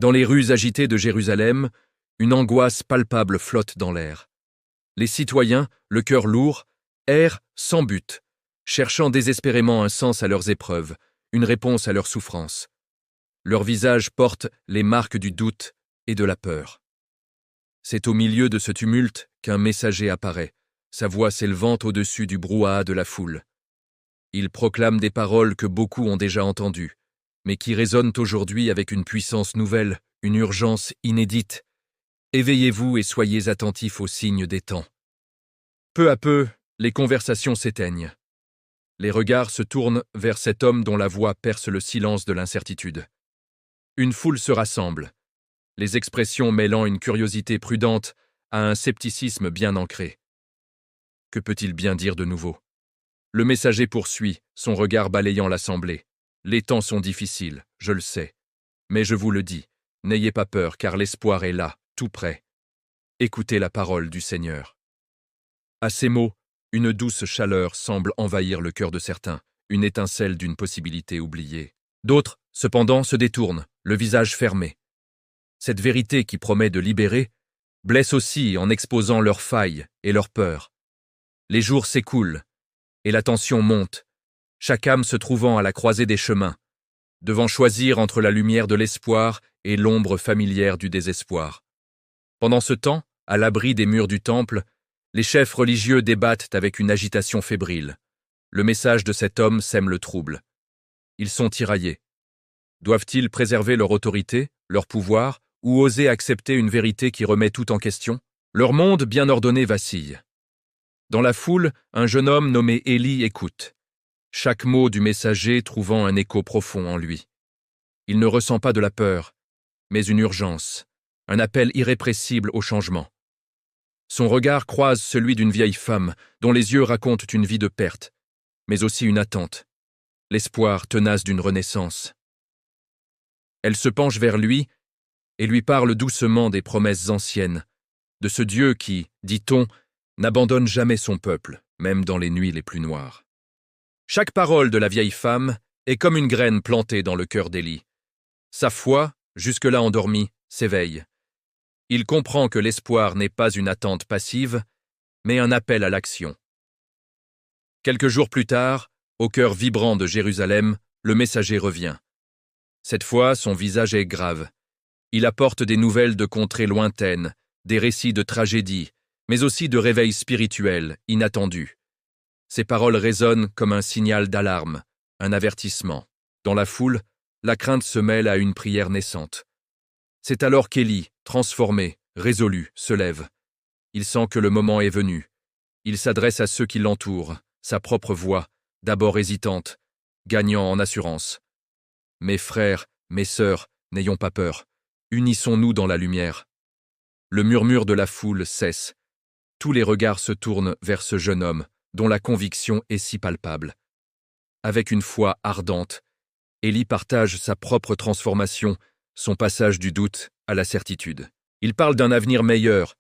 Dans les rues agitées de Jérusalem, une angoisse palpable flotte dans l'air. Les citoyens, le cœur lourd, errent sans but, cherchant désespérément un sens à leurs épreuves, une réponse à leurs souffrances. Leurs visages portent les marques du doute et de la peur. C'est au milieu de ce tumulte qu'un messager apparaît, sa voix s'élevant au-dessus du brouhaha de la foule. Il proclame des paroles que beaucoup ont déjà entendues, mais qui résonnent aujourd'hui avec une puissance nouvelle, une urgence inédite. Éveillez-vous et soyez attentifs aux signes des temps. Peu à peu, les conversations s'éteignent. Les regards se tournent vers cet homme dont la voix perce le silence de l'incertitude. Une foule se rassemble, les expressions mêlant une curiosité prudente à un scepticisme bien ancré. Que peut-il bien dire de nouveau? Le messager poursuit, son regard balayant l'assemblée. Les temps sont difficiles, je le sais. Mais je vous le dis, n'ayez pas peur car l'espoir est là, tout près. Écoutez la parole du Seigneur. À ces mots, une douce chaleur semble envahir le cœur de certains, une étincelle d'une possibilité oubliée. D'autres, cependant, se détournent, le visage fermé. Cette vérité qui promet de libérer blesse aussi en exposant leurs failles et leurs peurs. Les jours s'écoulent, et la tension monte, chaque âme se trouvant à la croisée des chemins, devant choisir entre la lumière de l'espoir et l'ombre familière du désespoir. Pendant ce temps, à l'abri des murs du temple, les chefs religieux débattent avec une agitation fébrile. Le message de cet homme sème le trouble. Ils sont tiraillés. Doivent-ils préserver leur autorité, leur pouvoir, ou oser accepter une vérité qui remet tout en question? Leur monde bien ordonné vacille. Dans la foule, un jeune homme nommé Élie écoute, chaque mot du messager trouvant un écho profond en lui. Il ne ressent pas de la peur, mais une urgence, un appel irrépressible au changement. Son regard croise celui d'une vieille femme dont les yeux racontent une vie de perte, mais aussi une attente, l'espoir tenace d'une renaissance. Elle se penche vers lui et lui parle doucement des promesses anciennes, de ce Dieu qui, dit-on, n'abandonne jamais son peuple, même dans les nuits les plus noires. Chaque parole de la vieille femme est comme une graine plantée dans le cœur d'Élie. Sa foi, jusque-là endormie, s'éveille. Il comprend que l'espoir n'est pas une attente passive, mais un appel à l'action. Quelques jours plus tard, au cœur vibrant de Jérusalem, le messager revient. Cette fois, son visage est grave. Il apporte des nouvelles de contrées lointaines, des récits de tragédies, mais aussi de réveils spirituels, inattendus. Ses paroles résonnent comme un signal d'alarme, un avertissement. Dans la foule, la crainte se mêle à une prière naissante. C'est alors qu'Élie, transformé, résolu, se lève. Il sent que le moment est venu. Il s'adresse à ceux qui l'entourent, sa propre voix, d'abord hésitante, gagnant en assurance. « Mes frères, mes sœurs, n'ayons pas peur. Unissons-nous dans la lumière. » Le murmure de la foule cesse. Tous les regards se tournent vers ce jeune homme, dont la conviction est si palpable. Avec une foi ardente, Élie partage sa propre transformation, son passage du doute à la certitude. Il parle d'un avenir meilleur,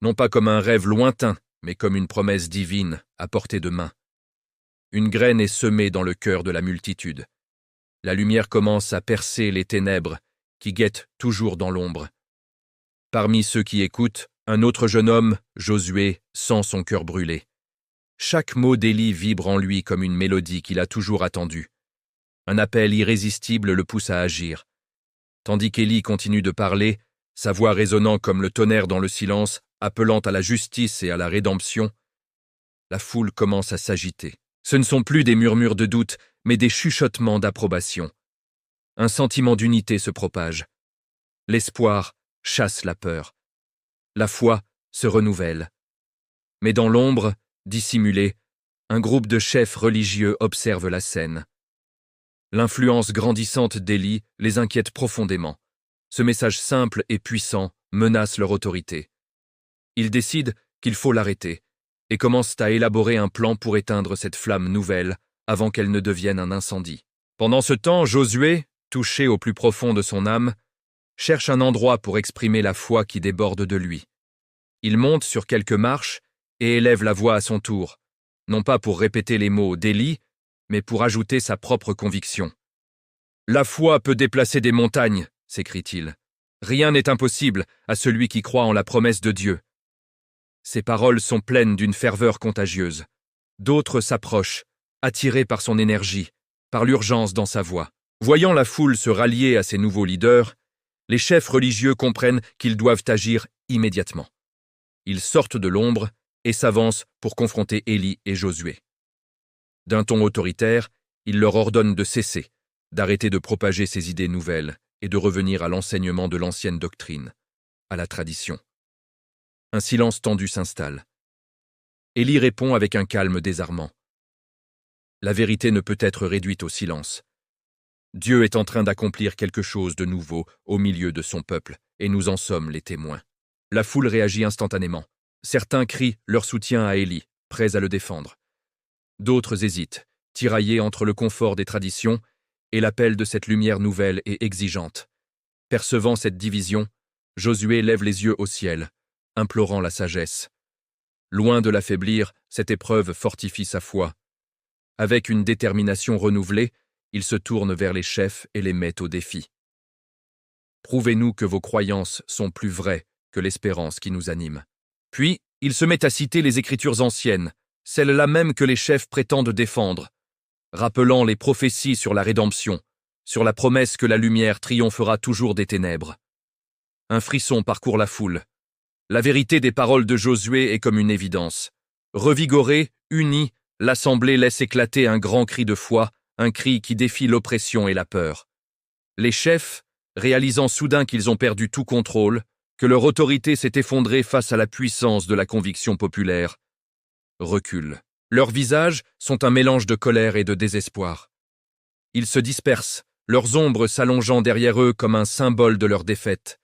non pas comme un rêve lointain, mais comme une promesse divine à portée de main. Une graine est semée dans le cœur de la multitude. La lumière commence à percer les ténèbres qui guettent toujours dans l'ombre. Parmi ceux qui écoutent, un autre jeune homme, Josué, sent son cœur brûler. Chaque mot d'Élie vibre en lui comme une mélodie qu'il a toujours attendue. Un appel irrésistible le pousse à agir. Tandis qu'Élie continue de parler, sa voix résonnant comme le tonnerre dans le silence, appelant à la justice et à la rédemption, la foule commence à s'agiter. Ce ne sont plus des murmures de doute, mais des chuchotements d'approbation. Un sentiment d'unité se propage. L'espoir chasse la peur. La foi se renouvelle. Mais dans l'ombre, dissimulé, un groupe de chefs religieux observe la scène. L'influence grandissante d'Élie les inquiète profondément. Ce message simple et puissant menace leur autorité. Ils décident qu'il faut l'arrêter et commencent à élaborer un plan pour éteindre cette flamme nouvelle avant qu'elle ne devienne un incendie. Pendant ce temps, Josué, touché au plus profond de son âme, cherche un endroit pour exprimer la foi qui déborde de lui. Il monte sur quelques marches et élève la voix à son tour, non pas pour répéter les mots d'Élie, mais pour ajouter sa propre conviction. « La foi peut déplacer des montagnes », s'écrie-t-il. Rien n'est impossible à celui qui croit en la promesse de Dieu. Ces paroles sont pleines d'une ferveur contagieuse. D'autres s'approchent, attirés par son énergie, par l'urgence dans sa voix. Voyant la foule se rallier à ces nouveaux leaders, les chefs religieux comprennent qu'ils doivent agir immédiatement. Ils sortent de l'ombre et s'avancent pour confronter Élie et Josué. D'un ton autoritaire, ils leur ordonnent de cesser, d'arrêter de propager ces idées nouvelles et de revenir à l'enseignement de l'ancienne doctrine, à la tradition. Un silence tendu s'installe. Élie répond avec un calme désarmant. La vérité ne peut être réduite au silence. Dieu est en train d'accomplir quelque chose de nouveau au milieu de son peuple, et nous en sommes les témoins. La foule réagit instantanément. Certains crient leur soutien à Élie, prêts à le défendre. D'autres hésitent, tiraillés entre le confort des traditions et l'appel de cette lumière nouvelle et exigeante. Percevant cette division, Josué lève les yeux au ciel, implorant la sagesse. Loin de l'affaiblir, cette épreuve fortifie sa foi. Avec une détermination renouvelée, il se tourne vers les chefs et les met au défi. Prouvez-nous que vos croyances sont plus vraies que l'espérance qui nous anime. Puis, il se met à citer les Écritures anciennes, celles-là même que les chefs prétendent défendre, rappelant les prophéties sur la rédemption, sur la promesse que la lumière triomphera toujours des ténèbres. Un frisson parcourt la foule. La vérité des paroles de Josué est comme une évidence. Revigorée, unie, l'assemblée laisse éclater un grand cri de foi, un cri qui défie l'oppression et la peur. Les chefs, réalisant soudain qu'ils ont perdu tout contrôle, que leur autorité s'est effondrée face à la puissance de la conviction populaire, reculent. Leurs visages sont un mélange de colère et de désespoir. Ils se dispersent, leurs ombres s'allongeant derrière eux comme un symbole de leur défaite.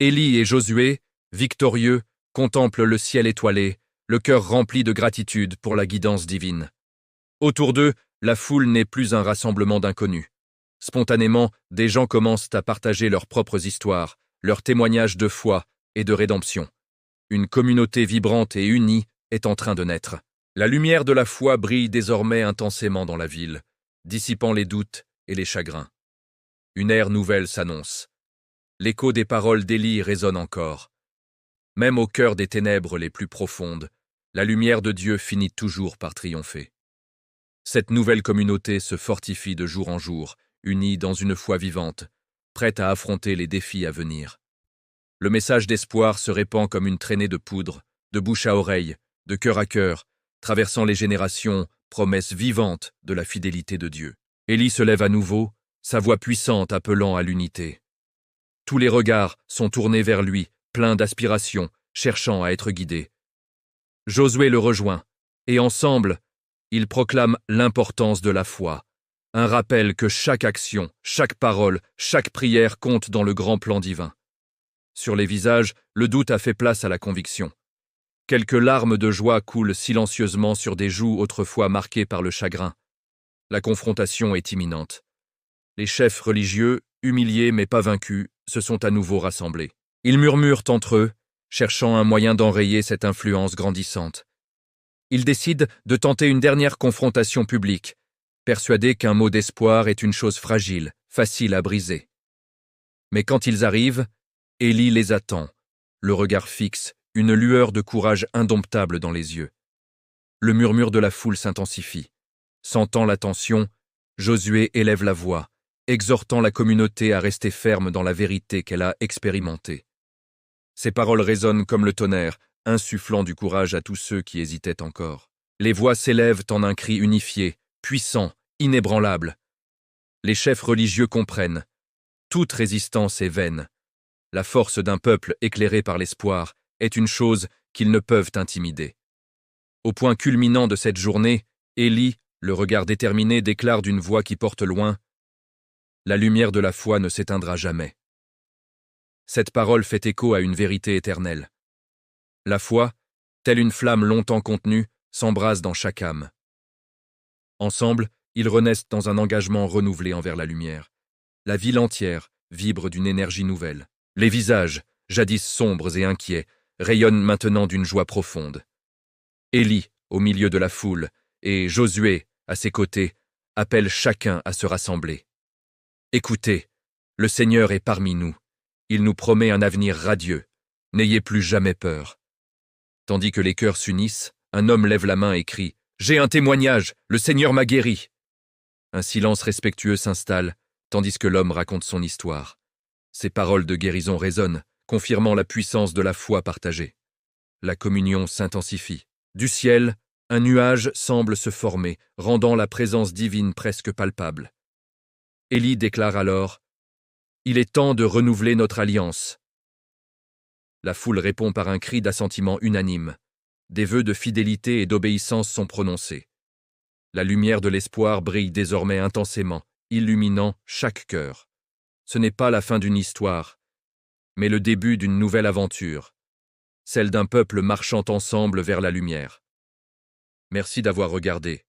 Élie et Josué, victorieux, contemplent le ciel étoilé, le cœur rempli de gratitude pour la guidance divine. Autour d'eux, la foule n'est plus un rassemblement d'inconnus. Spontanément, des gens commencent à partager leurs propres histoires, leurs témoignages de foi et de rédemption. Une communauté vibrante et unie est en train de naître. La lumière de la foi brille désormais intensément dans la ville, dissipant les doutes et les chagrins. Une ère nouvelle s'annonce. L'écho des paroles d'Élie résonne encore. Même au cœur des ténèbres les plus profondes, la lumière de Dieu finit toujours par triompher. Cette nouvelle communauté se fortifie de jour en jour, unie dans une foi vivante, prête à affronter les défis à venir. Le message d'espoir se répand comme une traînée de poudre, de bouche à oreille, de cœur à cœur, traversant les générations, promesse vivante de la fidélité de Dieu. Élie se lève à nouveau, sa voix puissante appelant à l'unité. Tous les regards sont tournés vers lui, pleins d'aspiration, cherchant à être guidés. Josué le rejoint, et ensemble, ils proclament l'importance de la foi, un rappel que chaque action, chaque parole, chaque prière compte dans le grand plan divin. Sur les visages, le doute a fait place à la conviction. Quelques larmes de joie coulent silencieusement sur des joues autrefois marquées par le chagrin. La confrontation est imminente. Les chefs religieux, humiliés mais pas vaincus, se sont à nouveau rassemblés. Ils murmurent entre eux, cherchant un moyen d'enrayer cette influence grandissante. Ils décident de tenter une dernière confrontation publique, persuadés qu'un mot d'espoir est une chose fragile, facile à briser. Mais quand ils arrivent, Élie les attend, le regard fixe, une lueur de courage indomptable dans les yeux. Le murmure de la foule s'intensifie. Sentant la tension, Josué élève la voix, exhortant la communauté à rester ferme dans la vérité qu'elle a expérimentée. Ses paroles résonnent comme le tonnerre, insufflant du courage à tous ceux qui hésitaient encore. Les voix s'élèvent en un cri unifié, puissant, inébranlable. Les chefs religieux comprennent. Toute résistance est vaine. La force d'un peuple éclairé par l'espoir est une chose qu'ils ne peuvent intimider. Au point culminant de cette journée, Élie, le regard déterminé, déclare d'une voix qui porte loin « La lumière de la foi ne s'éteindra jamais ». Cette parole fait écho à une vérité éternelle. La foi, telle une flamme longtemps contenue, s'embrase dans chaque âme. Ensemble, ils renaissent dans un engagement renouvelé envers la lumière. La ville entière vibre d'une énergie nouvelle. Les visages, jadis sombres et inquiets, rayonnent maintenant d'une joie profonde. Élie, au milieu de la foule, et Josué, à ses côtés, appellent chacun à se rassembler. Écoutez, le Seigneur est parmi nous. Il nous promet un avenir radieux. N'ayez plus jamais peur. Tandis que les cœurs s'unissent, un homme lève la main et crie « J'ai un témoignage, le Seigneur m'a guéri !» Un silence respectueux s'installe, tandis que l'homme raconte son histoire. Ses paroles de guérison résonnent, confirmant la puissance de la foi partagée. La communion s'intensifie. Du ciel, un nuage semble se former, rendant la présence divine presque palpable. Élie déclare alors « Il est temps de renouveler notre alliance ». La foule répond par un cri d'assentiment unanime. Des vœux de fidélité et d'obéissance sont prononcés. La lumière de l'espoir brille désormais intensément, illuminant chaque cœur. Ce n'est pas la fin d'une histoire, mais le début d'une nouvelle aventure, celle d'un peuple marchant ensemble vers la lumière. Merci d'avoir regardé.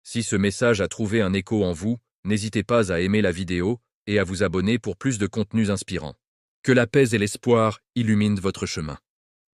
Si ce message a trouvé un écho en vous, n'hésitez pas à aimer la vidéo et à vous abonner pour plus de contenus inspirants. Que la paix et l'espoir illuminent votre chemin.